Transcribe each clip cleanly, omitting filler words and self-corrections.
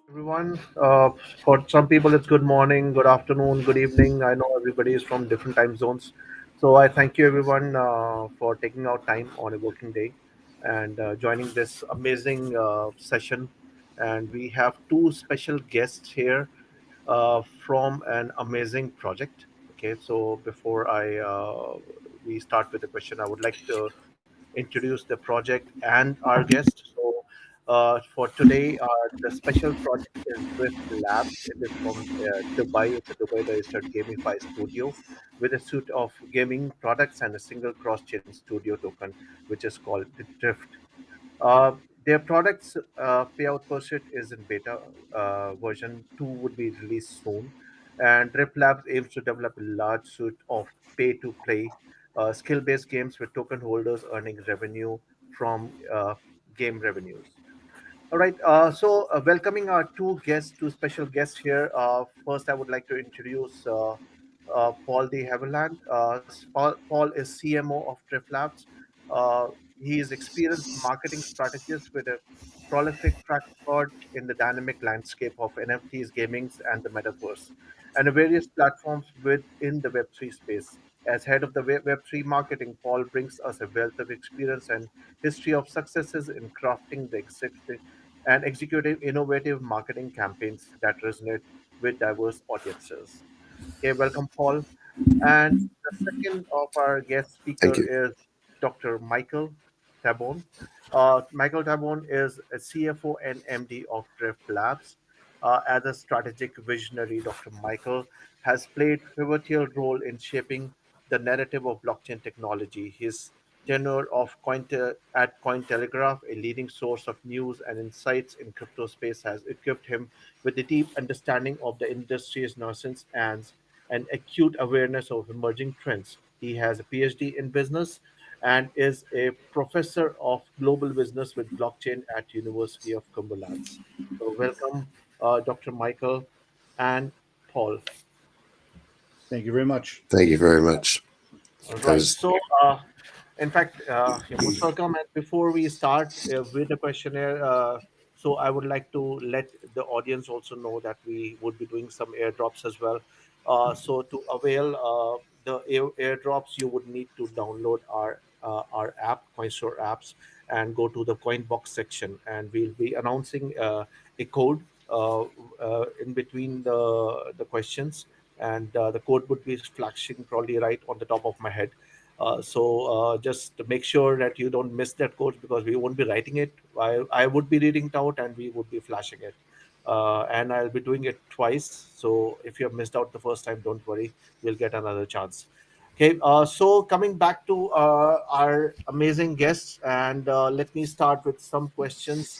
everyone. For some people, it's good morning, good afternoon, good evening. I know everybody is from different time zones. So I thank you, everyone, for taking out time on a working day and joining this amazing session. And we have two special guests here from an amazing project. Okay, so before I we start with the question, I would like to introduce the project and our guest. So, for today, the special project is Drift Labs. It is from Dubai. It's a Dubai-registered gamify studio with a suite of gaming products and a single cross-chain studio token, which is called the Drift. Uh, their products payout pursuit is in beta. Version 2 would be released soon. And Drip Labs aims to develop a large suite of pay to play skill based games with token holders earning revenue from game revenues. All right. Welcoming our two special guests here. First, I would like to introduce Paul de Havilland. Paul is CMO of Drift Labs. Uh, he is experienced marketing strategist with a prolific track record in the dynamic landscape of NFTs, gamings, and the metaverse, and various platforms within the Web3 space. As head of the Web3 marketing, Paul brings us a wealth of experience and history of successes in crafting the and executing innovative marketing campaigns that resonate with diverse audiences. Okay, welcome, Paul. And the second of our guest Thank speaker you. is Dr. Michael Tabon. Michael Tabon is a CFO and MD of Drift Labs. As a strategic visionary, Dr. Michael has played pivotal role in shaping the narrative of blockchain technology. His tenure at Cointelegraph, a leading source of news and insights in crypto space, has equipped him with a deep understanding of the industry's nascent and an acute awareness of emerging trends. He has a PhD in business and is a professor of global business with blockchain at University of Cumberland. So welcome, Dr. Michael and Paul. Thank you very much. Thank you very much. All That right. was In fact, you're most welcome. And before we start with the questionnaire, so I would like to let the audience also know that we would be doing some airdrops as well. So to avail the airdrops, you would need to download our app, Coinstore apps, and go to the Coinbox section, and we'll be announcing a code in between the questions, and the code would be flashing probably right on the top of my head. Just to make sure that you don't miss that code because we won't be writing it. I would be reading it out and we would be flashing it. And I'll be doing it twice. So if you have missed out the first time, don't worry, you'll get another chance. Okay, so coming back to our amazing guests, and let me start with some questions.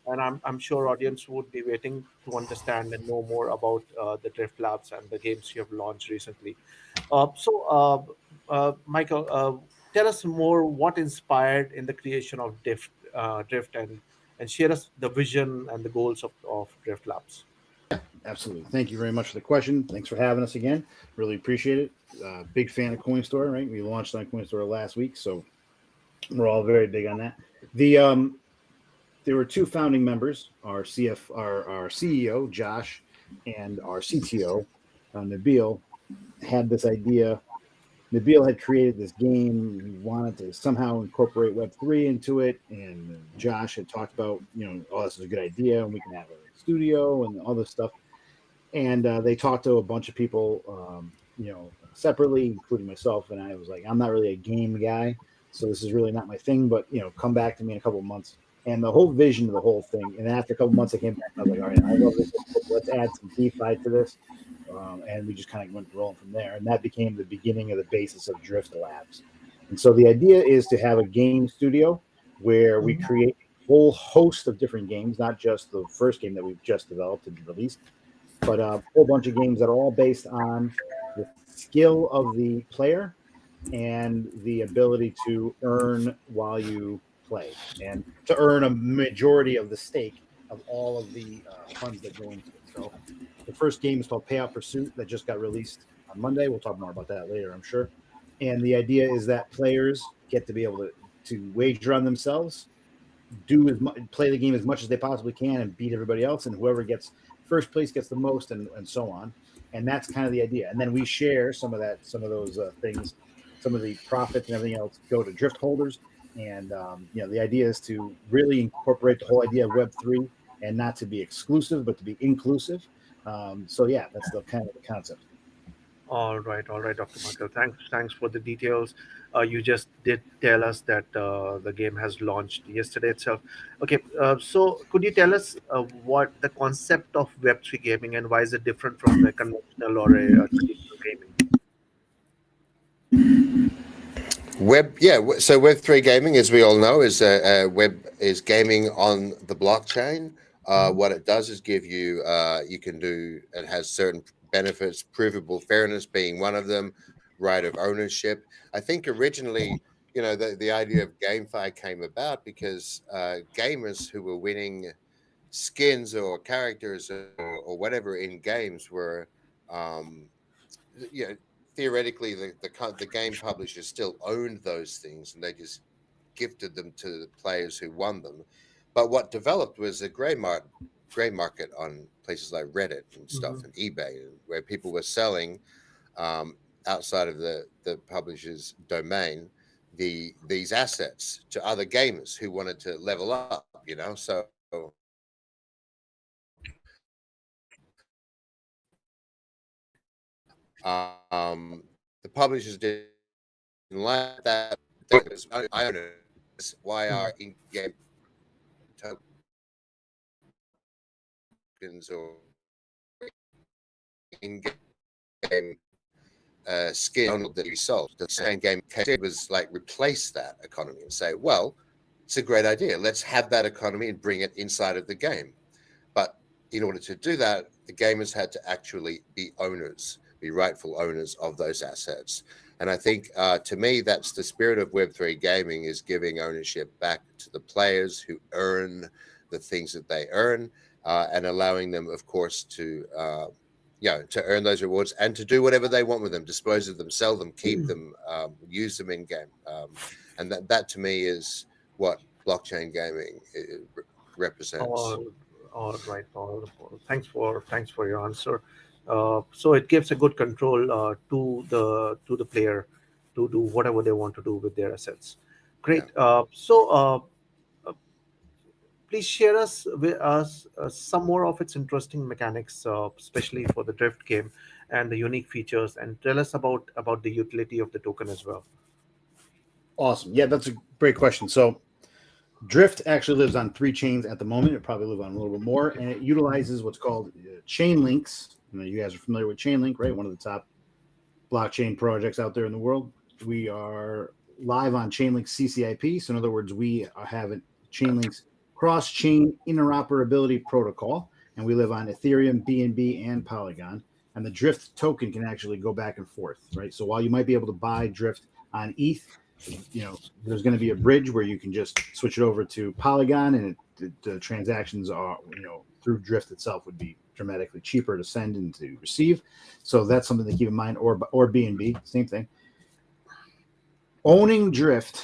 And I'm sure audience would be waiting to understand and know more about the Drift Labs and the games you have launched recently. Michael, tell us more what inspired in the creation of Drift, and share us the vision and the goals of Drift Labs. Absolutely. Thank you very much for the question. Thanks for having us again. Really appreciate it. Big fan of Coinstore, right? We launched on Coinstore last week, so we're all very big on that. There were two founding members, our CEO Josh, and our CTO Nabil had this idea. Nabil had created this game. He wanted to somehow incorporate Web3 into it. And Josh had talked about, oh, this is a good idea. And we can have a studio and all this stuff. And they talked to a bunch of people, separately, including myself. And I was like, I'm not really a game guy. So this is really not my thing. But, come back to me in a couple of months. And the whole vision of the whole thing. And after a couple of months, I came back and I was like, all right, I love this. Let's add some DeFi to this. And we just kind of went rolling from there. And that became the beginning of the basis of Drift Labs. And so the idea is to have a game studio where we create a whole host of different games, not just the first game that we've just developed and released, but a whole bunch of games that are all based on the skill of the player and the ability to earn while you play and to earn a majority of the stake of all of the funds that go into it. So the first game is called Payout Pursuit that just got released on Monday. We'll talk more about that later, I'm sure. And the idea is that players get to be able to wager on themselves play the game as much as they possibly can and beat everybody else, and whoever gets first place gets the most, and so on. And that's kind of the idea. And then we share some of those things, some of the profits and everything else go to drift holders. And the idea is to really incorporate the whole idea of Web3 and not to be exclusive, but to be inclusive. So yeah, that's the kind of the concept. All right, Dr. Michael. Thanks for the details. You just did tell us that the game has launched yesterday itself. Okay, so could you tell us what the concept of Web3 gaming and why is it different from a conventional or a traditional gaming? So Web3 gaming, as we all know, is gaming on the blockchain. What it does is give you it has certain benefits, provable fairness being one of them, right of ownership. I think originally, the idea of GameFi came about because gamers who were winning skins or characters or whatever in games were um, theoretically the game publishers still owned those things and they just gifted them to the players who won them. But what developed was a gray market on places like Reddit and stuff and eBay, where people were selling outside of the publisher's domain these assets to other gamers who wanted to level up. So the publishers didn't like that. I own it. Why are in-game tokens or in-game skin that you sold? The same game did was like replace that economy and say, well, it's a great idea. Let's have that economy and bring it inside of the game. But in order to do that, the gamers had to actually be rightful owners of those assets. And I think, to me, that's the spirit of Web3 gaming, is giving ownership back to the players who earn the things that they earn, and allowing them, of course, to earn those rewards and to do whatever they want with them, dispose of them, sell them, keep them, use them in game. And that to me is what blockchain gaming represents. All right. Thanks for your answer. So it gives a good control to the player to do whatever they want to do with their assets. Great. Yeah. Uh, please share us with us some more of its interesting mechanics, especially for the drift game and the unique features, and tell us about the utility of the token as well. Awesome. Yeah, that's a great question. So Drift actually lives on 3 chains at the moment. It probably live on a little bit more, and it utilizes what's called chain links. You guys are familiar with Chainlink, right? One of the top blockchain projects out there in the world. We are live on Chainlink CCIP. So in other words, we have a Chainlink's cross-chain interoperability protocol, and we live on Ethereum, BNB, and Polygon. And the Drift token can actually go back and forth, right? So while you might be able to buy Drift on ETH, there's going to be a bridge where you can just switch it over to Polygon, and the transactions are, through Drift itself would be dramatically cheaper to send and to receive. So that's something to keep in mind. Or BNB, same thing. Owning Drift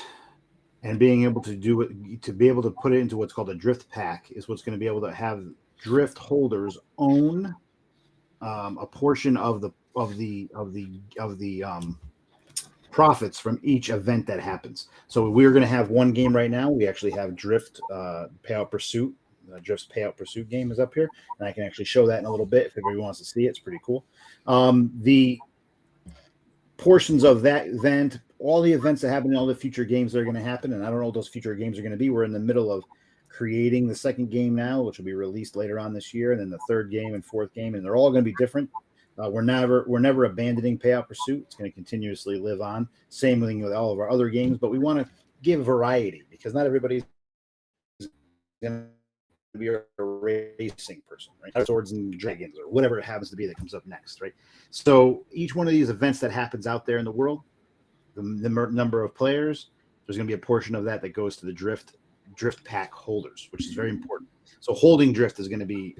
and being able to do it, to be able to put it into what's called a Drift pack, is what's going to be able to have Drift holders own a portion of the profits from each event that happens. So we're going to have one game right now. We actually have Drift Payout Pursuit. Drift's Payout Pursuit game is up here, and I can actually show that in a little bit if everybody wants to see it. It's pretty cool. The portions of that event, all the events that happen, all the future games that are going to happen, and I don't know what those future games are going to be. We're in the middle of creating the second game now, which will be released later on this year, and then the third game and fourth game, and they're all going to be different. We're never abandoning Payout Pursuit. It's going to continuously live on. Same thing with all of our other games, but we want to give variety because not everybody's going to be a racing person, right? Swords and Dragons or whatever it happens to be that comes up next, right? So each one of these events that happens out there in the world, the number of players, there's going to be a portion of that goes to the Drift pack holders, which is very important. So holding Drift is going to be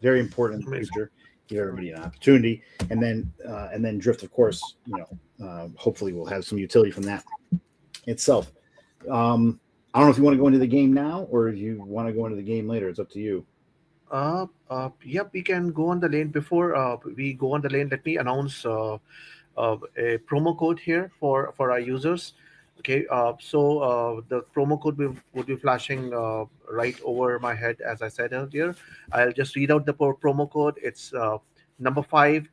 very important in the future. Give everybody an opportunity, and then Drift, of course, hopefully we'll have some utility from that itself. I don't know if you want to go into the game now or if you want to go into the game later. It's up to you. Yep, we can go on the lane. Before we go on the lane, let me announce a promo code here for our users. Okay, the promo code would be flashing right over my head as I said earlier. I'll just read out the promo code. It's number five,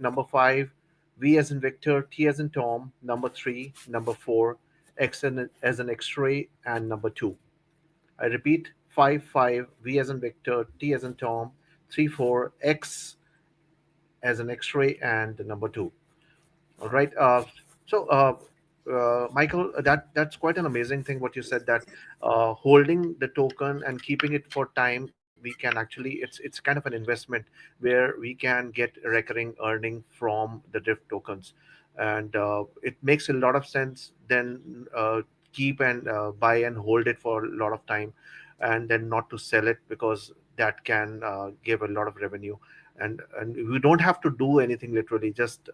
V as in Victor, T as in Tom, number three, number four, as an X-ray, and number two. I repeat, 5 5, V as in Victor, T as in Tom, 3 4, X as an X-ray, and the number two. All right. Michael, that's quite an amazing thing what you said, that holding the token and keeping it for time, we can actually, it's kind of an investment where we can get recurring earning from the drift tokens, and it makes a lot of sense. Then keep and buy and hold it for a lot of time, and then not to sell it, because that can give a lot of revenue. And we don't have to do anything literally, just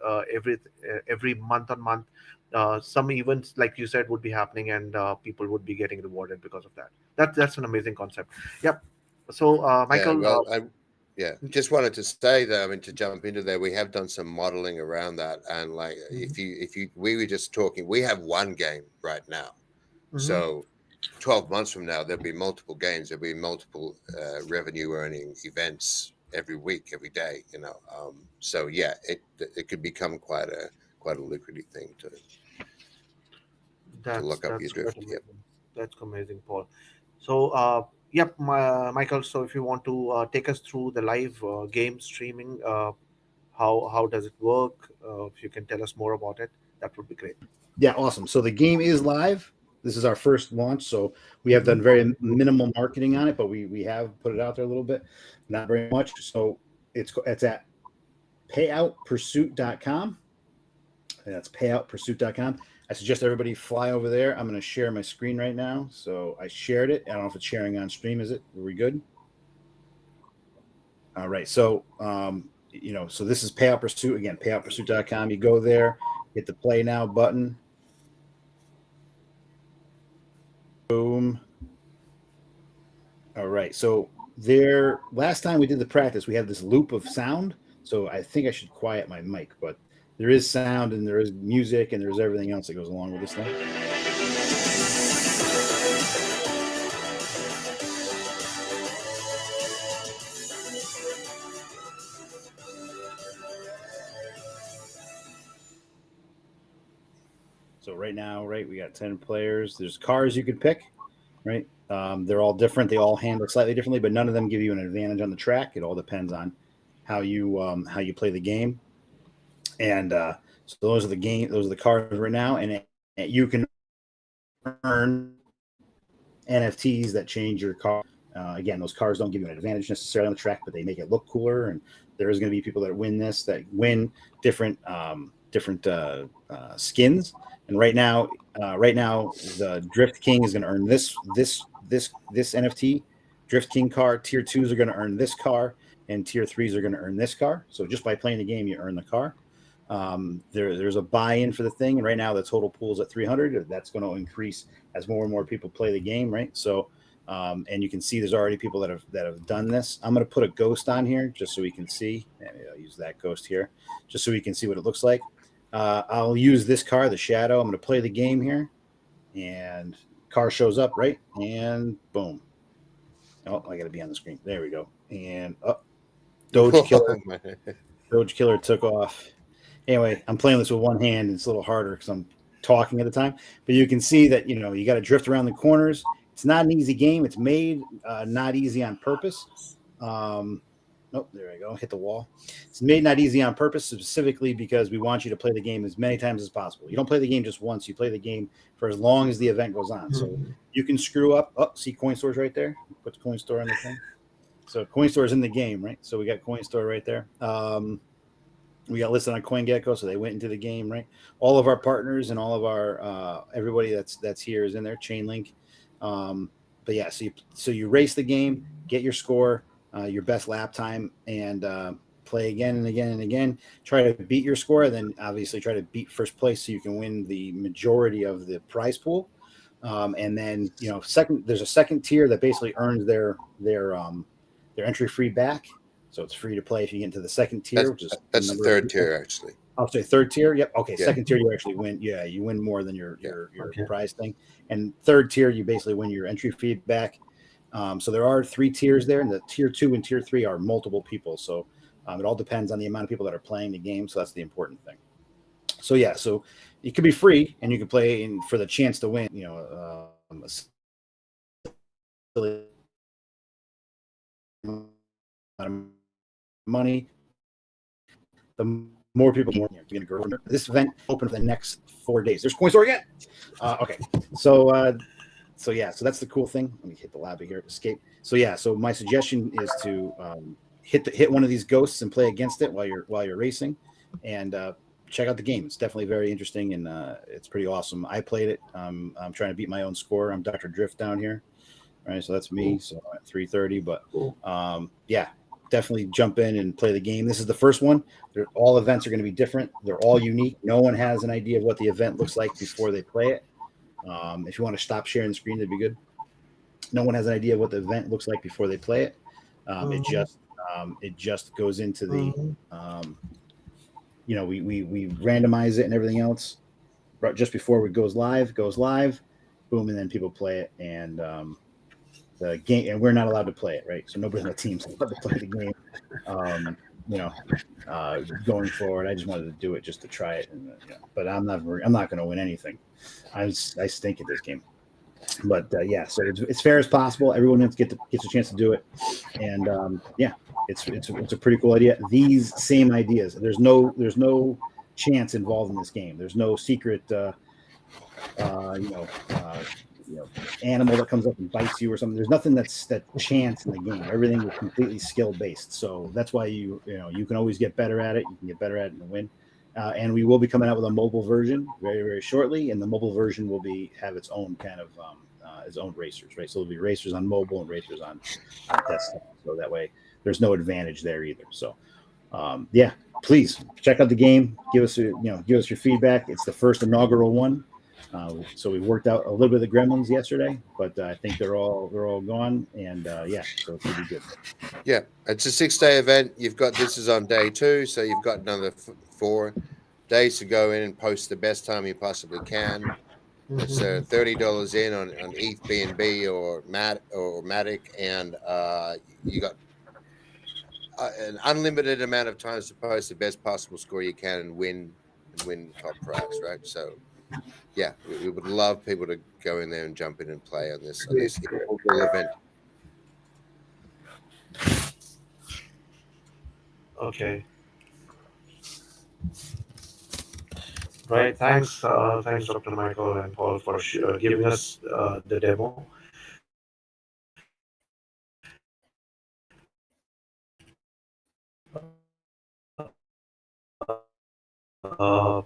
every month on month, some events like you said would be happening, and people would be getting rewarded because of that. That's an amazing concept. Yep. So Yeah, Michael, well, yeah, just wanted to say that. I mean, to jump into there, we have done some modeling around that, and like, mhm, we were just talking. We have one game right now, mhm. so 12 months from now, there'll be multiple games, there'll be multiple revenue earning events every week, every day, so yeah, it could become quite a lucrative thing to look up your That's quite drift. Yep. amazing. That's amazing, Paul. So yep, Michael. So if you want to take us through the live game streaming, how does it work? If you can tell us more about it, that would be great. Yeah, awesome. So the game is live. This is our first launch, so we have Mhm. done very minimal marketing on it, but we have put it out there a little bit, not very much. So it's at payoutpursuit.com. And that's payoutpursuit.com. I suggest everybody fly over there. I'm going to share my screen right now. So I shared it. I don't know if it's sharing on stream. Is it? Are we good? All right. So, so this is Payout Pursuit. Again, payoutpursuit.com. You go there, hit the play now button. Boom. All right. So last time we did the practice, we had this loop of sound. So I think I should quiet my mic, but there is sound and there is music and there's everything else that goes along with this thing. So right now, right, we got 10 players. There's cars you could pick, right? They're all different. They all handle slightly differently, but none of them give you an advantage on the track. It all depends on how you play the game. And so those are the game. Those are the cars right now, and you can earn NFTs that change your car. Again, those cars don't give you an advantage necessarily on the track, but they make it look cooler. And there is going to be people that win different skins. And right now, the Drift King is going to earn this NFT. Drift King car. Tier 2s are going to earn this car, and tier 3s are going to earn this car. So just by playing the game, you earn the car. There's a buy-in for the thing, and right now the total pool is at 300. That's going to increase as more and more people play the game, right? So, and you can see there's already people that have done this. I'm going to put a ghost on here just so we can see. Maybe I'll use that ghost here, just so we can see what it looks like. I'll use this car, the shadow. I'm going to play the game here, and car shows up, right? And boom. Oh, I got to be on the screen. There we go. And Doge Killer. Doge Killer took off. Anyway, I'm playing this with one hand. It's a little harder because I'm talking at the time. But you can see that you got to drift around the corners. It's not an easy game. It's made not easy on purpose. There I go. Hit the wall. It's made not easy on purpose, specifically because we want you to play the game as many times as possible. You don't play the game just once. You play the game for as long as the event goes on. So you can screw up. Oh, see Coinstore's right there. Put the Coinstore on the thing. So Coinstore's in the game, right? So we got Coinstore right there. We got listed on CoinGecko, so they went into the game, right? All of our partners and all of our everybody that's here is in there. Chainlink, but yeah, so you race the game, get your score, your best lap time, and play again and again and again. Try to beat your score, then obviously try to beat first place so you can win the majority of the prize pool. And then there's a second tier that basically earns their entry fee back. So it's free to play if you get into the second tier, which is That's the third tier actually. I'll say third tier. Yep. Okay. Yeah. Second tier, you actually win. Yeah, you win more than your Okay. prize thing. And third tier, you basically win your entry fee back. So there are 3 tiers there, and the tier 2 and tier 3 are multiple people. So it all depends on the amount of people that are playing the game. So that's the important thing. So yeah, so it could be free, and you can play for the chance to win. A silly amount of money. The more people, more you're going to grow. This event open for the next 4 days. There's Coinstore again. Okay, so yeah, so that's the cool thing. Let me hit the lobby here. Escape. So yeah, so my suggestion is to hit one of these ghosts and play against it while you're racing, and check out the game. It's definitely very interesting, and it's pretty awesome. I played it. I'm trying to beat my own score. I'm Dr. Drift down here. All right, so that's me. So I'm at 330, but yeah, definitely jump in and play the game. This is the first one. All events are going to be different. They're all unique. No one has an idea of what the event looks like before they play it. If you want to stop sharing the screen, that'd be good. No one has an idea of what the event looks like before they play it. It just goes into the we randomize it and everything else. But just before it goes live, boom, and then people play it, and the game, and we're not allowed to play it, right? So nobody on the team's allowed to play the game. Going forward, I just wanted to do it just to try it, and but I'm not going to win anything. I stink at this game, but yeah, so it's fair as possible. Everyone gets a chance to do it, and yeah, it's a pretty cool idea. These same ideas, there's no chance involved in this game. There's no secret, animal that comes up and bites you or something. There's nothing that's chance in the game. Everything is completely skill based. So that's why you can always get better at it. You can get better at it and win. And we will be coming out with a mobile version very, very shortly. And the mobile version will have its own kind of its own racers, right? So there'll be racers on mobile and racers on desktop. So that way there's no advantage there either. So yeah, please check out the game. Give us your feedback. It's the first inaugural one. So we worked out a little bit of the gremlins yesterday, but I think they're all gone, and yeah, so it's gonna be good. Yeah, it's a 6-day event. This is on day 2, so you've got another 4 days to go in and post the best time you possibly can. It's $30 in on ETH, BNB, or Matic, and you got an unlimited amount of times to post the best possible score you can and win top prize, right? So yeah, we would love people to go in there and jump in and play on this event. Okay. Right. Thanks, Dr. Michael and Paul, for giving us the demo. Uh,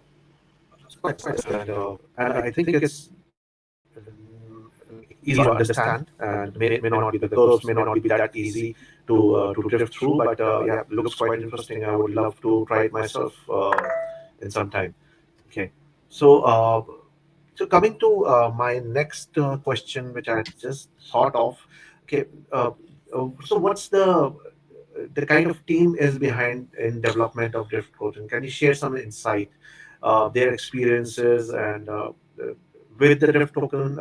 and I think it's easy to understand, and may not be the curves may not be that easy to drift through, but yeah, looks quite interesting. I would love to try it myself in some time. Okay, so coming to my next question, which I just thought of. Okay, so what's the kind of team is behind in development of drift protein? Can you share some insight, their experiences, and with the drift token,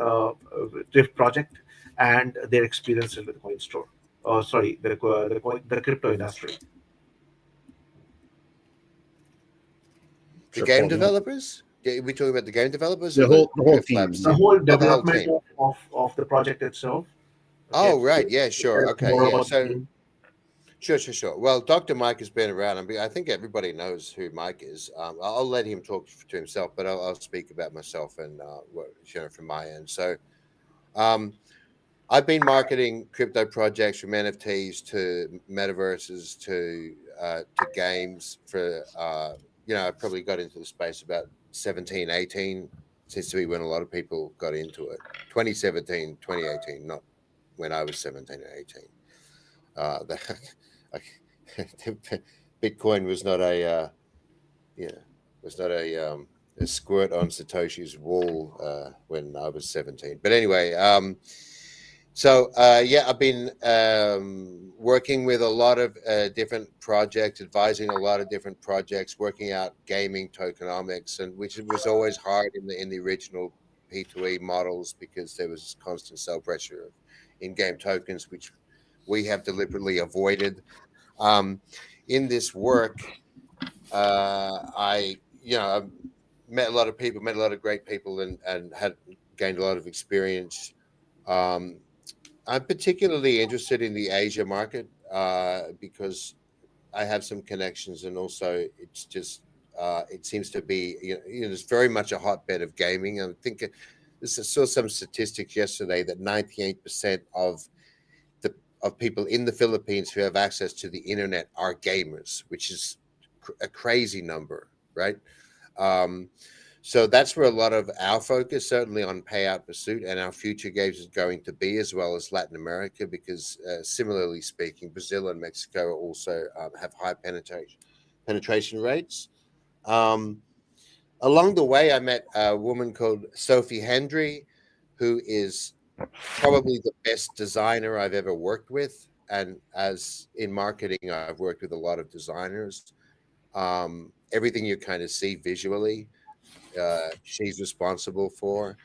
drift project, and their experiences with Coinstore? Sorry, the crypto industry. The game developers? Yeah, we're talking about the game developers, the or whole Drift team. Labs The team? whole Oh, the whole development team. of the project itself. Oh, Okay, right. Yeah, sure. Okay. more Yeah. about the So, team. sure. Well, Dr. Mike has been around. I think everybody knows who Mike is. I'll let him talk to himself, but I'll speak about myself and from my end. So, I've been marketing crypto projects from NFTs to metaverses to games for I probably got into the space about 17, 18. Seems to be when a lot of people got into it. 2017, 2018, not when I was 17 or 18. Bitcoin was not a a squirt on Satoshi's wall when I was 17. But anyway, yeah, I've been working with a lot of different projects, advising a lot of different projects, working out gaming tokenomics, and which was always hard in the original P2E models because there was constant sell pressure of in-game tokens, which we have deliberately avoided. In this work, I've met a lot of people, met a lot of great people, and had gained a lot of experience. I'm particularly interested in the Asia market because I have some connections, and also it's just it seems to be it's very much a hotbed of gaming. I think I saw some statistics yesterday that 98% of people in the Philippines who have access to the internet are gamers, which is a crazy number, right? Um, so that's where a lot of our focus, certainly on Payout Pursuit, and our future games is going to be, as well as Latin America, because similarly speaking, Brazil and Mexico also have high penetration rates. Along the way, I met a woman called Sophie Hendry, who is probably the best designer I've ever worked with. And as in marketing, I've worked with a lot of designers. Everything you kind of see visually, she's responsible for.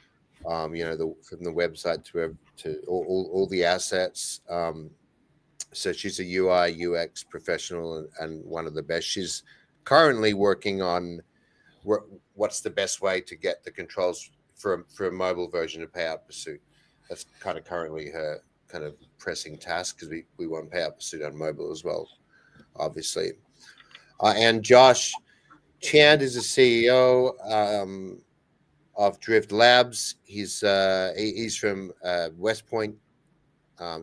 From the website to all the assets. So she's a UI UX professional and one of the best. She's currently working on what's the best way to get the controls for a mobile version of Payout Pursuit. That's kind of currently her kind of pressing task because we want Payout Pursuit on mobile as well, obviously. And Josh Chand is the CEO of Drift Labs. He's from West Point,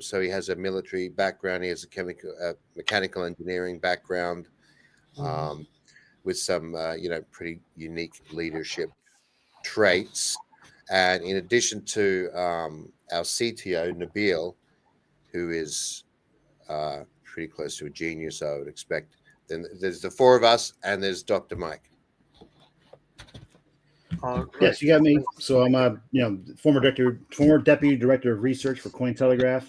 so he has a military background. He has a mechanical engineering background, with some pretty unique leadership traits. And in addition to our CTO Nabil, who is pretty close to a genius, I would expect. Then there's the four of us, and there's Dr. Mike. Yes, you got me. So I'm former deputy director of research for Cointelegraph.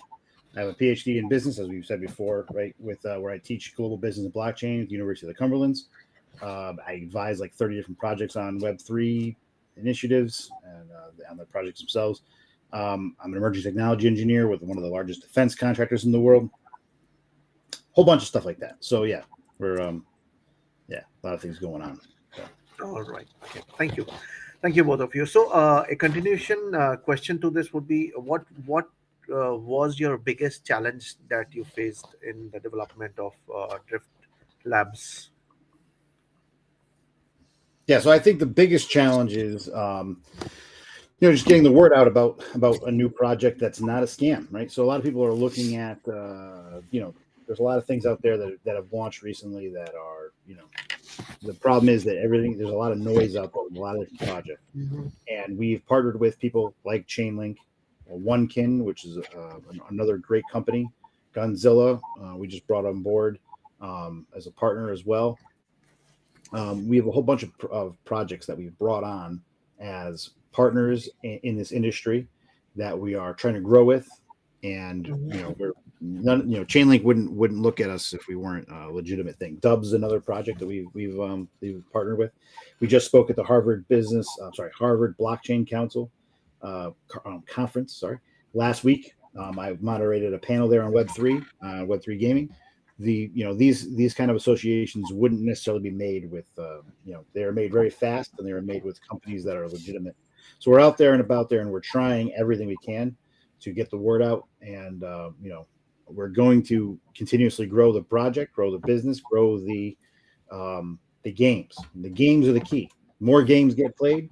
I have a PhD in business, as we've said before, right? With where I teach global business and blockchain at the University of the Cumberlands. I advise like 30 different projects on Web3 initiatives and on the projects themselves. I'm an emerging technology engineer with one of the largest defense contractors in the world. Whole bunch of stuff like that. So yeah, we're a lot of things going on. So. All right. Okay. Thank you. Thank you, both of you. So, a continuation question to this would be: what was your biggest challenge that you faced in the development of Drift Labs? Yeah, so I think the biggest challenge is, just getting the word out about a new project that's not a scam, right? So a lot of people are looking at, there's a lot of things out there that have launched recently that are, the problem is that there's a lot of noise out there, a lot of different projects. Mm-hmm. And we've partnered with people like Chainlink, OneKin, which is another great company, Gunzilla, we just brought on board as a partner as well. We have a whole bunch of projects that we've brought on as partners in this industry that we are trying to grow with, and Chainlink wouldn't look at us if we weren't a legitimate thing. Dub's another project that we've partnered with. We just spoke at the Harvard Blockchain Council conference. Last week. I moderated a panel there on Web3 Gaming. These kind of associations wouldn't necessarily be made with they are made very fast, and they are made with companies that are legitimate. So we're out there and about there, and we're trying everything we can to get the word out, and we're going to continuously grow the project, grow the business, grow the games. The games are the key. More games get played,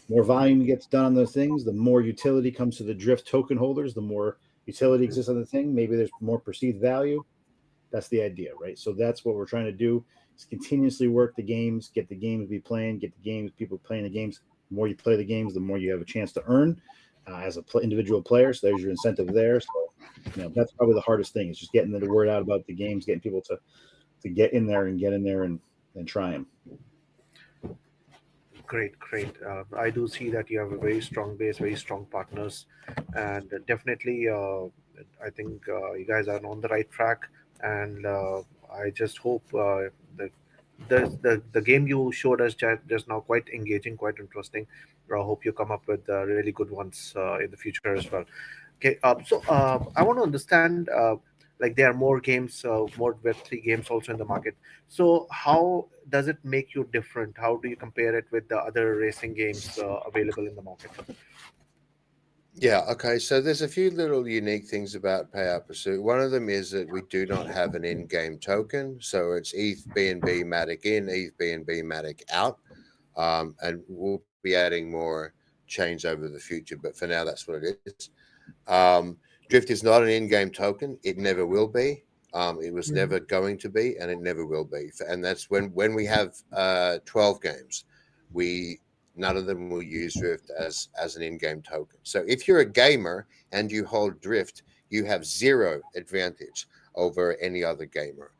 more volume gets done on those things, the more utility comes to the Drift token holders, the more utility exists on the thing. Maybe there's more perceived value. That's the idea, right? So that's what we're trying to do, is continuously work the games, get the games people playing the games. The more you play the games, the more you have a chance to earn as an individual player. So there's your incentive there. So that's probably the hardest thing, is just getting the word out about the games, getting people to get in there and try them. Great, great. I do see that you have a very strong base, very strong partners, and definitely, I think you guys are on the right track. And I just hope that the game you showed us just now quite engaging, quite interesting. I hope you come up with really good ones in the future as well. Okay, so I want to understand, like there are more games, more Web3 games also in the market. So how does it make you different? How do you compare it with the other racing games available in the market? Yeah, okay. So there's a few little unique things about Payout Pursuit. One of them is that we do not have an in-game token, so it's ETH BNB Matic in, ETH BNB Matic out, and we'll be adding more chains over the future. But for now, that's what it is. Drift is not an in-game token. It never will be. It was Mhm. never going to be, and it never will be. And that's when we have 12 games, we none of them will use Drift as an in-game token. So if you're a gamer and you hold Drift, you have zero advantage over any other gamer,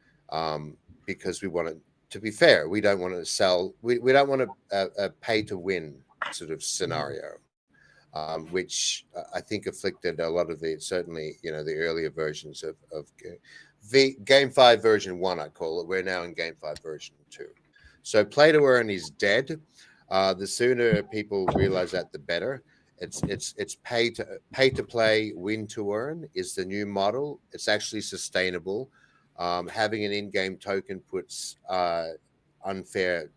because we want to be fair. We don't want to sell. We don't want a pay to win sort of scenario. Which I think afflicted a lot of the certainly the earlier versions of Game 5 version 1. I call it. We're now in Game 5 version 2. So play to earn is dead. The sooner people realize that, the better. It's pay to play, win to earn is the new model. It's actually sustainable. Having an in-game token puts unfair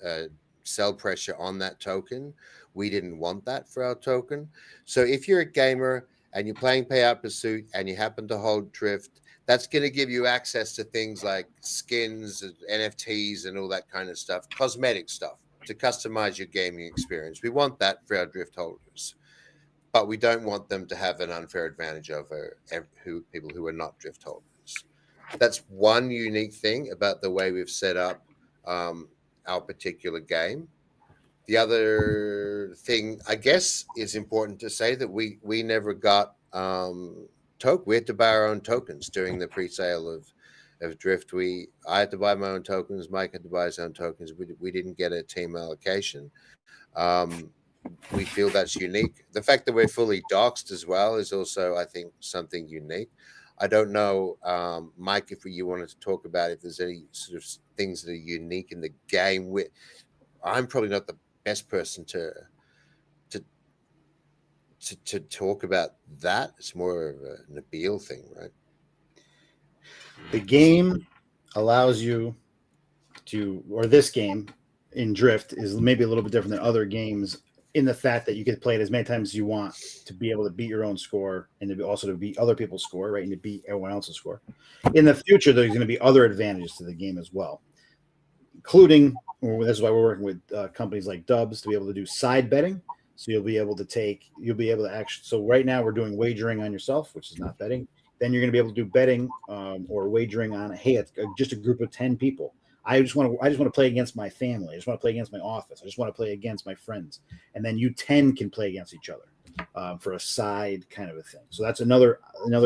uh, sell pressure on that token. We didn't want that for our token. So if you're a gamer and you're playing Payout Pursuit and you happen to hold Drift, that's going to give you access to things like skins, and NFTs, and all that kind of stuff, cosmetic stuff to customize your gaming experience. We want that for our Drift holders, but we don't want them to have an unfair advantage over people who are not Drift holders. That's one unique thing about the way we've set up our particular game. The other thing, I guess, is important to say that we never got token. We had to buy our own tokens during the pre-sale of Drift. I had to buy my own tokens. Mike had to buy his own tokens. We didn't get a team allocation. Um, we feel that's unique. The fact that we're fully doxed as well is also, I think, something unique. I don't know, Mike, if you wanted to talk about if there's any sort of things that are unique in the game. I'm probably not the best person to to talk about that. It's more of a Nabil thing, right? The game allows you to, or this game in Drift is maybe a little bit different than other games in the fact that you can play it as many times as you want to be able to beat your own score and also to beat other people's score, right? And to beat everyone else's score. In the future, there's going to be other advantages to the game as well, including, this is why we're working with companies like Dubs to be able to do side betting. So you'll be able to actually, so right now we're doing wagering on yourself, which is not betting. Then you're going to be able to do betting or wagering on, hey, it's just a group of 10 people. I just want to play against my family. I just want to play against my office. I just want to play against my friends. And then you 10 can play against each other for a side kind of a thing. So that's another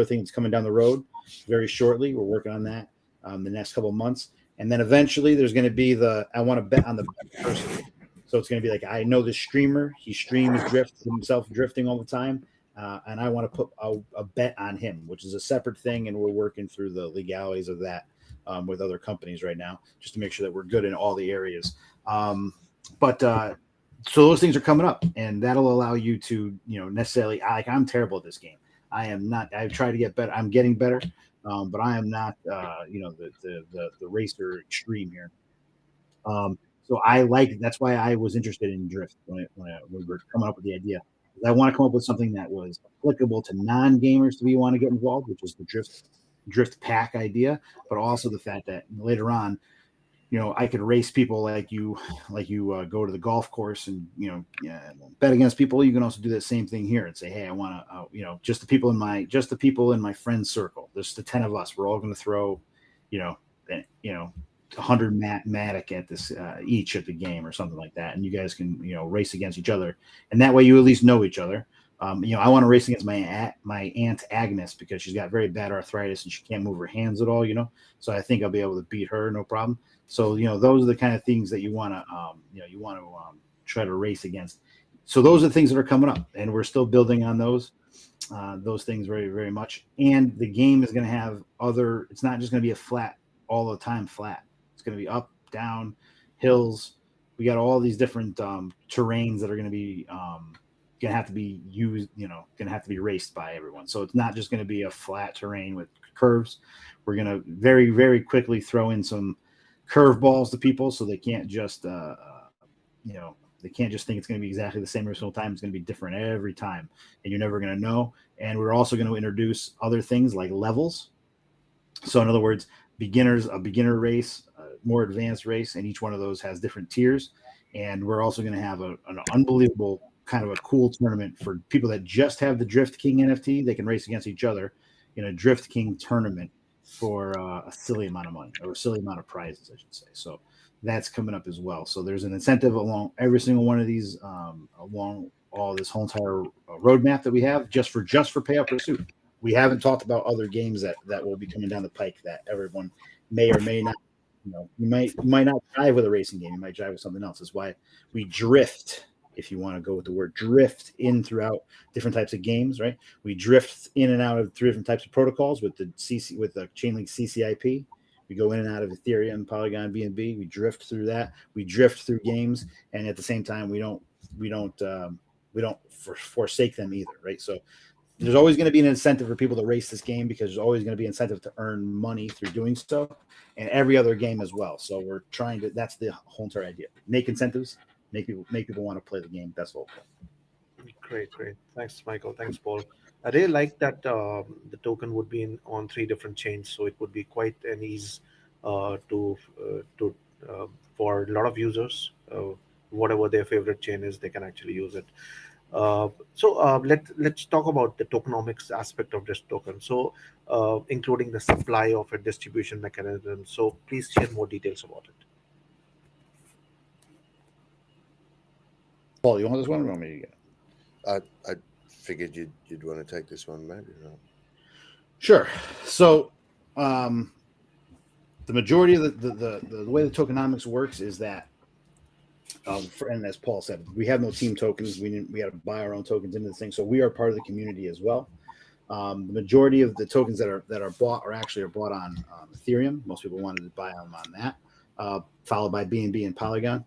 thing that's coming down the road very shortly. We're working on that the next couple of months. And then eventually there's going to be I want to bet on the best person. So it's going to be like, I know this streamer, he streams himself drifting all the time. And I want to put a bet on him, which is a separate thing. And we're working through the legalities of that with other companies right now, just to make sure that we're good in all the areas. But so those things are coming up, and that'll allow you to, necessarily, I'm terrible at this game. I am not. I've tried to get better. I'm getting better. But I am not, the racer extreme here. So that's why I was interested in Drift when we were coming up with the idea. I want to come up with something that was applicable to non-gamers to want to get involved, which is the Drift pack idea, but also the fact that later on, I could race people like you go to the golf course and, bet against people. You can also do that same thing here and say, hey, I want to, just the people in my friend circle. There's the 10 of us. We're all going to throw, 100 matic at this each at the game or something like that, and you guys can race against each other, and that way you at least know each other. I want to race against my aunt Agnes because she's got very bad arthritis and she can't move her hands at all. So I think I'll be able to beat her, no problem. So those are the kind of things that you want to try to race against. So those are the things that are coming up, and we're still building on those things very, very much. And the game is going to have other. It's not just going to be a flat all the time flat. It's going to be up, down, hills. We got all these different terrains that are going to be going to have to be used, going to have to be raced by everyone. So it's not just going to be a flat terrain with curves. We're going to very, very quickly throw in some curveballs to people, so they can't just, they can't just think it's going to be exactly the same every single time. It's going to be different every time, and you're never going to know. And we're also going to introduce other things like levels. So in other words, a beginner race, a more advanced race, and each one of those has different tiers. And we're also going to have an unbelievable kind of a cool tournament for people that just have the Drift King NFT. They can race against each other in a Drift King tournament for a silly amount of money, or a silly amount of prizes, I should say. So that's coming up as well. So there's an incentive along every single one of these, along all this whole entire roadmap that we have just for Payout Pursuit. We haven't talked about other games that will be coming down the pike that everyone may or may not. You might not drive with a racing game. You might drive with something else. That's why we drift, if you want to go with the word drift, in throughout different types of games, right? We drift in and out of 3 different types of protocols with the Chainlink CCIP. We go in and out of Ethereum, Polygon, BNB. We drift through that. We drift through games, and at the same time, we don't forsake them either, right? So there's always going to be an incentive for people to race this game, because there's always going to be incentive to earn money through doing so, and every other game as well. So we're trying to. That's the whole entire idea. Make incentives, make people want to play the game. That's the whole point. Great. Thanks, Michael. Thanks, Paul. I really like that the token would be on 3 different chains, so it would be quite an ease to for a lot of users. Whatever their favorite chain is, they can actually use it. Let's talk about the tokenomics aspect of this token. So, including the supply of a distribution mechanism. So, please share more details about it. Paul, you want this one, or you want me to get it? I figured you'd want to take this one, maybe. Sure. So, the majority of the way the tokenomics works is that, and as Paul said, we have no team tokens. We had to buy our own tokens into the thing, so we are part of the community as well. The majority of the tokens that are bought are bought on Ethereum. Most people wanted to buy them on that, followed by BNB and Polygon.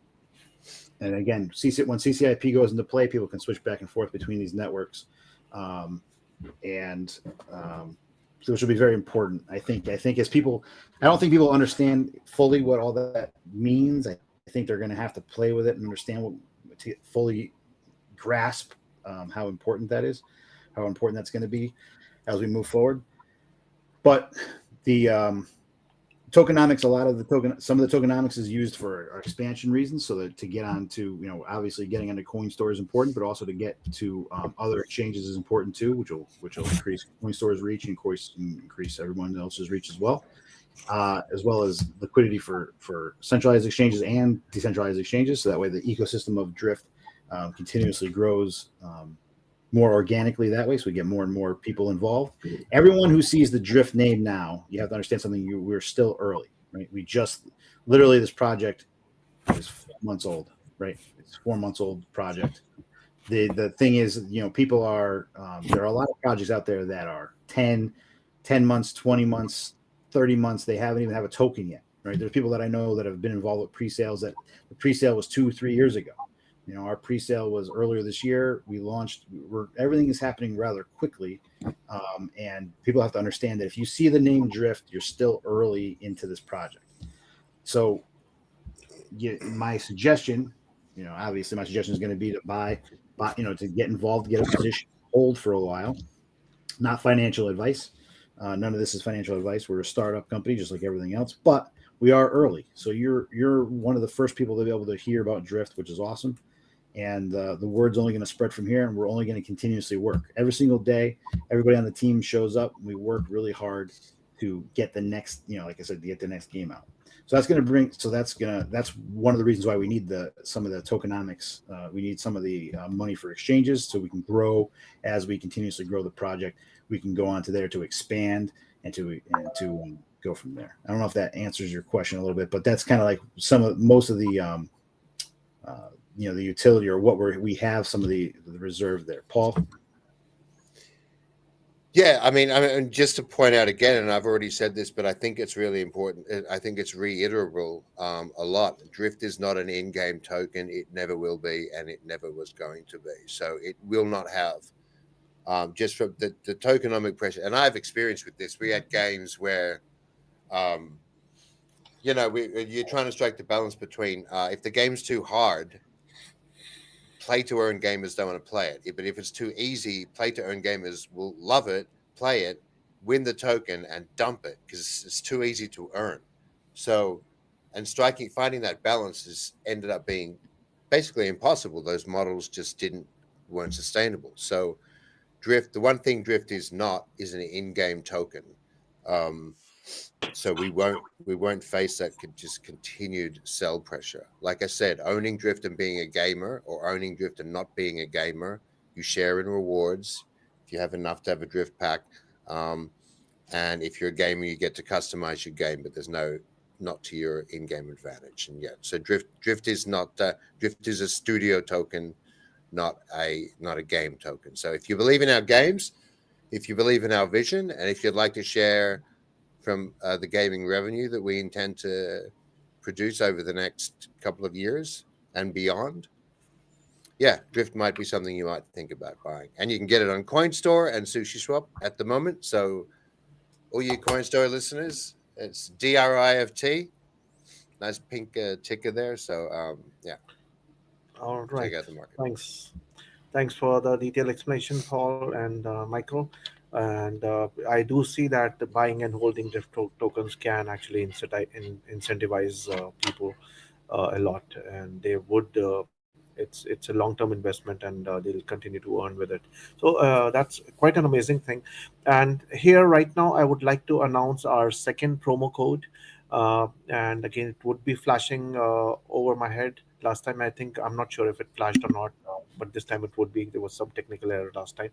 And again, when CCIP goes into play, people can switch back and forth between these networks, so which will be very important. I think as people, I don't think people understand fully what all that means. I think they're going to have to play with it and understand to fully grasp how important that is, how important that's going to be as we move forward. But the tokenomics, some of the tokenomics is used for our expansion reasons. So that to get onto, obviously getting onto Coinstore is important, but also to get to other exchanges is important too, which will increase Coinstore's reach and increase everyone else's reach as well as liquidity for centralized exchanges and decentralized exchanges. So that way the ecosystem of Drift continuously grows more organically that way. So we get more and more people involved. Everyone who sees the Drift name now, you have to understand something. We're still early, right? We just literally, this project is 4 months old, right? It's a 4 months old project. The thing is, people are, there are a lot of projects out there that are 10 months, 20 months, 30 months. They haven't even have a token yet, right? There's people that I know that have been involved with pre-sales that the pre-sale was 2-3 years ago. Our pre-sale was earlier this year. We launched. Everything is happening rather quickly, and people have to understand that if you see the name Drift, you're still early into this project. So, my suggestion, obviously, my suggestion is going to be to buy, to get involved, get a position, hold for a while. Not financial advice. None of this is financial advice. We're a startup company, just like everything else, but we are early. So you're one of the first people to be able to hear about Drift, which is awesome. And the word's only going to spread from here, and we're only going to continuously work. Every single day, everybody on the team shows up. We work really hard to get the next, like I said, to get the next game out. So that's one of the reasons why we need some of the tokenomics. We need some of the money for exchanges, so we can grow as we continuously grow the project. We can go on to there to expand and to go from there. I don't know if that answers your question a little bit, but that's kind of like most of the the utility or what we have some of the reserve there. Paul? Yeah, I mean, just to point out again, and I've already said this, but I think it's really important. I think it's reiterable a lot. Drift is not an in-game token. It never will be, and it never was going to be. So it will not have. Just from the tokenomic pressure, and I've experienced with this. We had games where, um, you're trying to strike the balance between if the game's too hard, play to earn gamers don't want to play it. But if it's too easy, play to earn gamers will love it, play it, win the token, and dump it because it's too easy to earn. So, and finding that balance has ended up being basically impossible. Those models just weren't sustainable. So, Drift, the one thing Drift is not is an in-game token. So we won't face that just continued sell pressure. Like I said, owning Drift and being a gamer, or owning Drift and not being a gamer, you share in rewards if you have enough to have a Drift pack. And if you're a gamer, you get to customize your game, but there's not to your in-game advantage. And yeah, so Drift is not Drift is a studio token, not a game token. So if you believe in our games, if you believe in our vision, and if you'd like to share from the gaming revenue that we intend to produce over the next couple of years and beyond, yeah, Drift might be something you might think about buying. And you can get it on Coinstore and SushiSwap at the moment. So all you Coinstore listeners, it's DRIFT. Nice pink ticker there. So yeah, All check right. out the market. Thanks for the detailed explanation, Paul and Michael. And I do see that the buying and holding drift tokens can actually incentivize people a lot, and they would. It's a long-term investment, and they'll continue to earn with it. So that's quite an amazing thing. And here, right now, I would like to announce our second promo code. And again, it would be flashing over my head. Last time, I think I'm not sure if it flashed or not, but this time it would be. There was some technical error last time.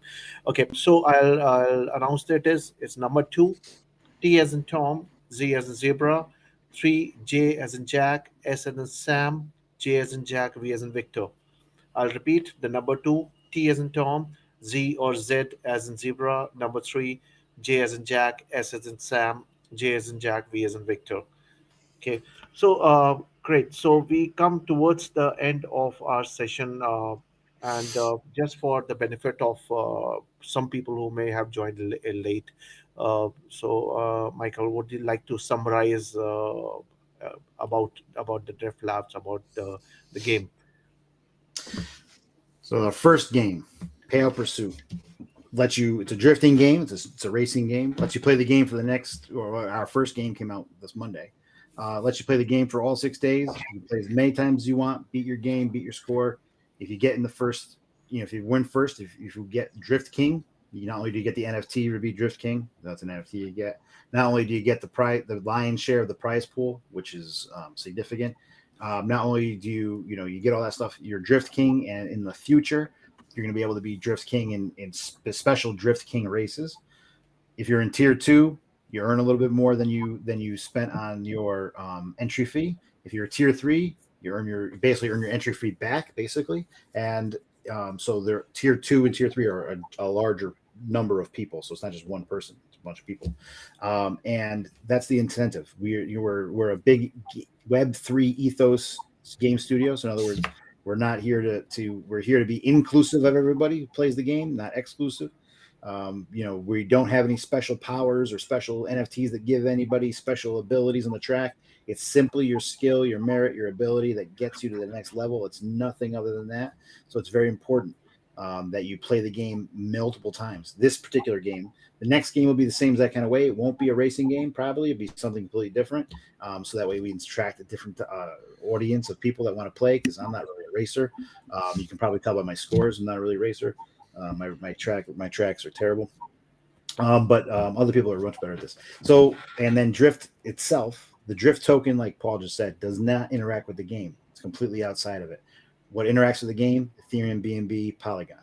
Okay, so I'll announce that it's number two, T as in Tom, Z as in zebra, three, J as in Jack, S as in Sam, J as in Jack, V as in Victor. I'll repeat the number two, T as in Tom, Z or Z as in zebra, number three, J as in Jack, S as in Sam, J as in Jack, V as in Victor. Okay, so great. So we come towards the end of our session, and just for the benefit of some people who may have joined late, Michael, would you like to summarize about the Drift Labs, about the game? So the first game, Pale Pursuit, it's a drifting game. It's a racing game. Lets you play the game for the next, or our first game came out this Monday. Lets you play the game for all 6 days. You can play as many times as you want, beat your game, beat your score. If you get in the first, if you win first, if you get Drift King, not only do you get the NFT to be Drift King, that's an NFT you get. Not only do you get the lion's share of the prize pool, which is significant. Not only do you get all that stuff, you're Drift King, and in the future, you're going to be able to be Drift King in special Drift King races. If you're in tier 2, you earn a little bit more than you spent on your entry fee. If you're tier 3, you basically earn your entry fee back, basically. And so they're tier 2 and tier 3 are a larger number of people, so it's not just one person; it's a bunch of people, and that's the incentive. We're a big Web3 ethos game studio. So in other words, we're not here we're here to be inclusive of everybody who plays the game, not exclusive. We don't have any special powers or special NFTs that give anybody special abilities on the track. It's simply your skill, your merit, your ability that gets you to the next level. It's nothing other than that. So it's very important that you play the game multiple times. This particular game, the next game will be the same as that kind of way. It won't be a racing game, probably. It'll be something completely different. So that way we can attract a different audience of people that want to play, because I'm not really a racer. You can probably tell by my scores, I'm not really a racer. My tracks are terrible. But other people are much better at this. So, and then Drift itself, the Drift token, like Paul just said, does not interact with the game. It's completely outside of it. What interacts with the game? Ethereum, BNB, Polygon.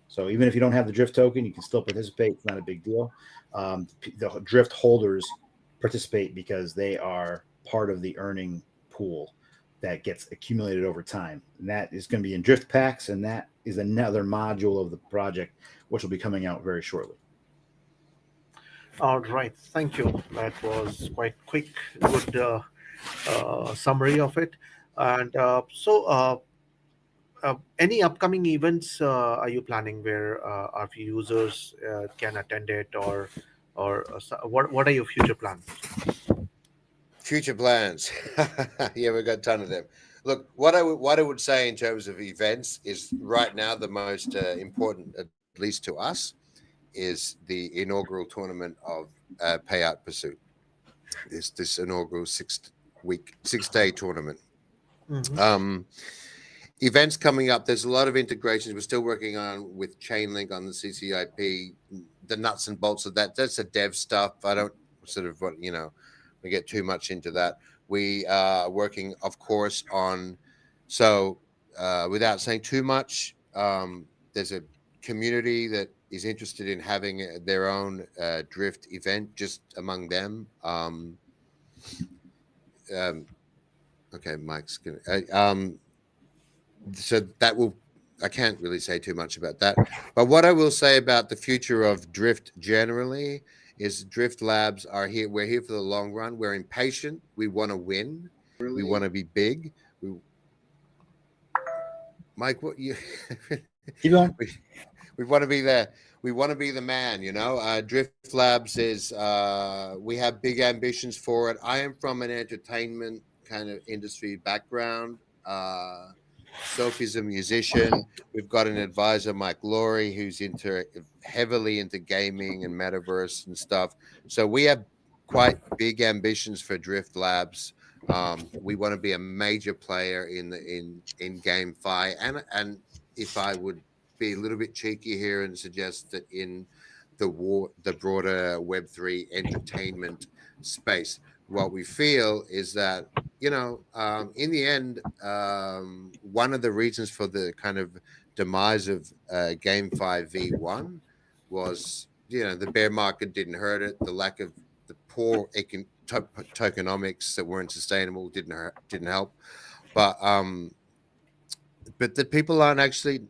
So even if you don't have the Drift token, you can still participate. It's not a big deal. The Drift holders participate because they are part of the earning pool. that gets accumulated over time. And that is going to be in drift packs, and that is another module of the project, which will be coming out very shortly. All right, thank you. That was quite quick, good summary of it. And any upcoming events are you planning where our users can attend it, or what are your future plans? Future plans. Yeah, we've got a ton of them. Look, what I would say in terms of events is right now the most important, at least to us, is the inaugural tournament of Payout Pursuit. This inaugural 6-day tournament. Hmm. Um, Events coming up. There's a lot of integrations we're still working on with Chainlink on the CCIP, the nuts and bolts of that. That's the dev stuff. I don't sort of what we get too much into that. We are working, of course, on without saying too much. There's a community that is interested in having their own drift event just among them. Okay, Mike's gonna. So that will, I can't really say too much about that, but what I will say about the future of drift generally is Drift Labs are here. We're here for the long run. We're impatient. We want to win. We want to be big. Mike, what you Keep going. we want to be there. We want to be the man, Drift Labs is we have big ambitions for it. I am from an entertainment kind of industry background. Sophie's a musician. We've got an advisor, Mike Laurie, who's heavily into gaming and metaverse and stuff. So we have quite big ambitions for Drift Labs. We want to be a major player in GameFi, and if I would be a little bit cheeky here and suggest that in the broader Web3 entertainment space, what we feel is that in the end, one of the reasons for the kind of demise of GameFi V1 was, the bear market didn't hurt it. The lack of the poor tokenomics that weren't sustainable didn't help. But the people aren't actually.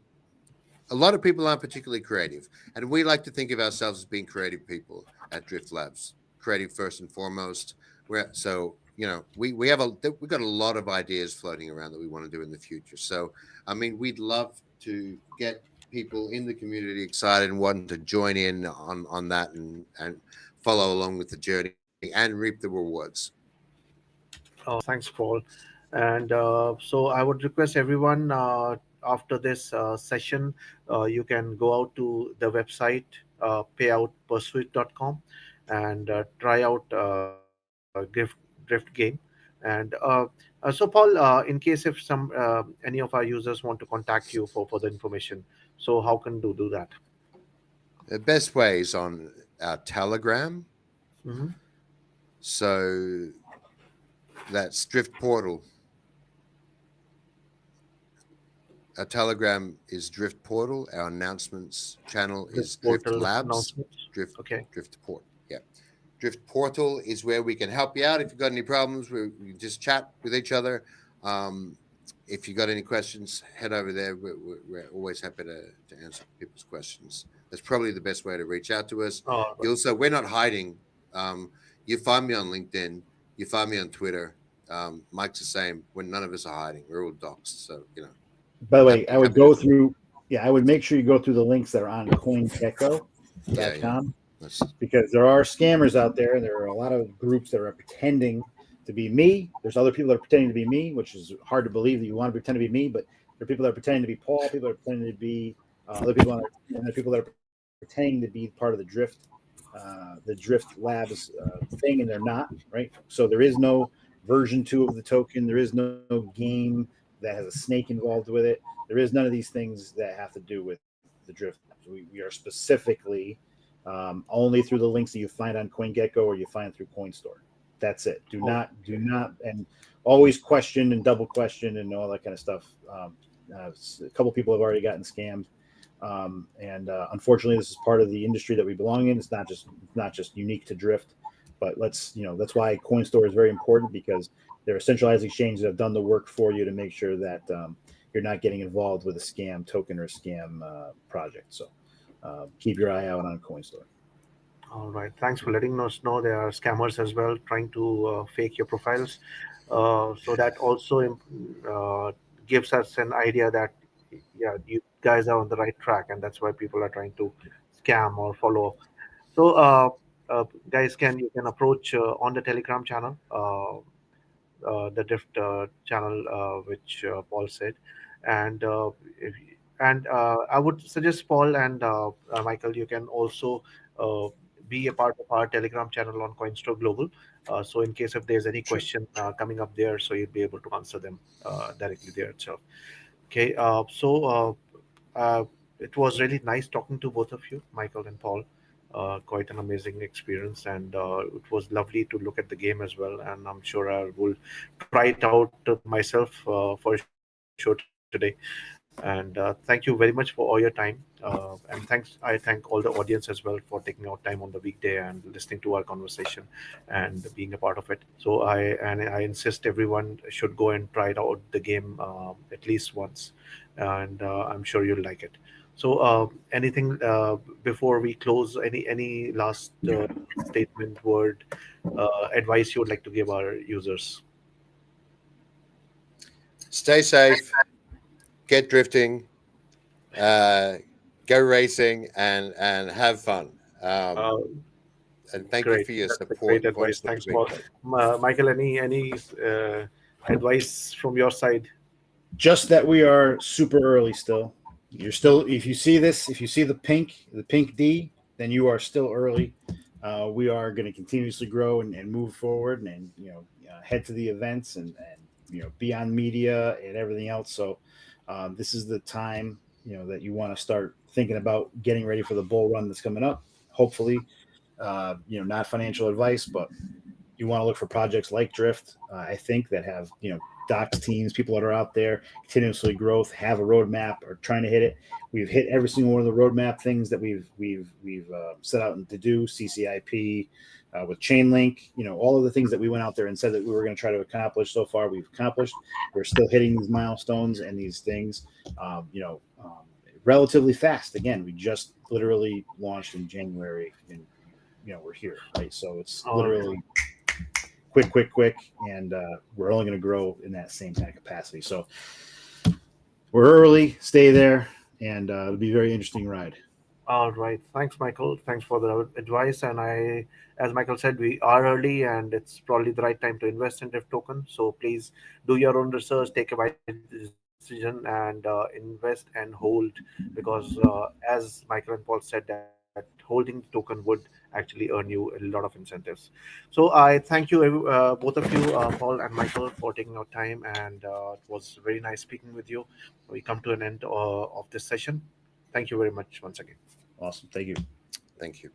A lot of people aren't particularly creative, and we like to think of ourselves as being creative people at Drift Labs. Creative first and foremost. We have we've got a lot of ideas floating around that we want to do in the future. So, I mean, we'd love to get people in the community excited and wanting to join in on that and follow along with the journey and reap the rewards. Thanks, Paul. And so I would request everyone after this session, you can go out to the website payoutpursuit.com and try out Drift Game. And so, Paul, in case if any of our users want to contact you for further information, so how can do that? The best way is on our Telegram. Hmm. So that's Drift Portal. Our Telegram is Drift Portal. Our announcements channel is Drift Portal Labs. announcements. Drift Okay. Port. Yeah. Drift Portal is where we can help you out. If you've got any problems, we can just chat with each other. If you got any questions, head over there. We're always happy to answer people's questions. That's probably the best way to reach out to us. We're not hiding. You find me on LinkedIn. You find me on Twitter. Mike's the same. None of us are hiding. We're all doxed. So, By the way, I would go through. Yeah, I would make sure you go through the links that are on CoinGecko.com. Yeah. Because there are scammers out there. There are a lot of groups that are pretending to be me. There's other people that are pretending to be me, which is hard to believe that you want to pretend to be me. But there are people that are pretending to be Paul. People that are pretending to be other people, and there are people that are pretending to be part of the Drift Labs thing, and they're not. Right. So there is no version 2 of the token. There is no game that has a snake involved with it. There is none of these things that have to do with the Drift. We are specifically only through the links that you find on CoinGecko or you find through Coinstore. That's it. Do not, and always question and double question and all that kind of stuff. A couple people have already gotten scammed, and unfortunately, this is part of the industry that we belong in. It's not just unique to Drift, but that's why Coinstore is very important, because They're a centralized exchange that have done the work for you to make sure that you're not getting involved with a scam token or scam project. So keep your eye out on Coinstore. All right. Thanks for letting us know there are scammers as well trying to fake your profiles. So that also gives us an idea that, yeah, you guys are on the right track, and that's why people are trying to scam or follow. So, guys, you can approach on the Telegram channel, the Drift channel, which Paul said, and if, and I would suggest Paul and Michael, you can also uh, be a part of our Telegram channel on Coinstore Global. So, in case if there's any Sure. question coming up there, so you'll be able to answer them directly there itself. Okay, it was really nice talking to both of you, Michael and Paul. Quite an amazing experience, and it was lovely to look at the game as well. And I'm sure I will try it out myself for sure today. And thank you very much for all your time. And I thank all the audience as well for taking out time on the weekday and listening to our conversation and being a part of it. So I insist everyone should go and try it out the game at least once, and I'm sure you'll like it. So anything before we close? Any last statement, word, advice you would like to give our users? Stay safe, get drifting, uh, go racing, and have fun. Uh, And thank you Great. for your That's a great support. advice. Coinstore Thanks, has been Paul. great. Michael, any advice from your side? Just that we are super early still. You're still, if you see this, if you see the pink D, then you are still early. We are going to continuously grow and move forward and head to the events and be on media and everything else. So this is the time that you want to start thinking about getting ready for the bull run that's coming up. Hopefully, not financial advice, but you want to look for projects like Drift. I think that have docs teams, people that are out there continuously growth, have a roadmap, or trying to hit it. We've hit every single one of the roadmap things that we've set out to do. CCIP with Chainlink, all of the things that we went out there and said that we were going to try to accomplish. So far, we've accomplished. We're still hitting these milestones and these things. Relatively fast. Again, we just literally launched in January, and we're here, right? So it's literally quick, and we're only going to grow in that same kind of capacity. So we're early, stay there, and it'll be a very interesting ride. All right. Thanks, Michael. Thanks for the advice. And as Michael said, we are early and it's probably the right time to invest in Drift token. So please do your own research, take a wise decision, and invest and hold, because as Michael and Paul said, that holding the token would actually earn you a lot of incentives. So I thank you, both of you, Paul and Michael, for taking out time. And it was very nice speaking with you. We come to an end of this session. Thank you very much once again. Awesome. Thank you. Thank you.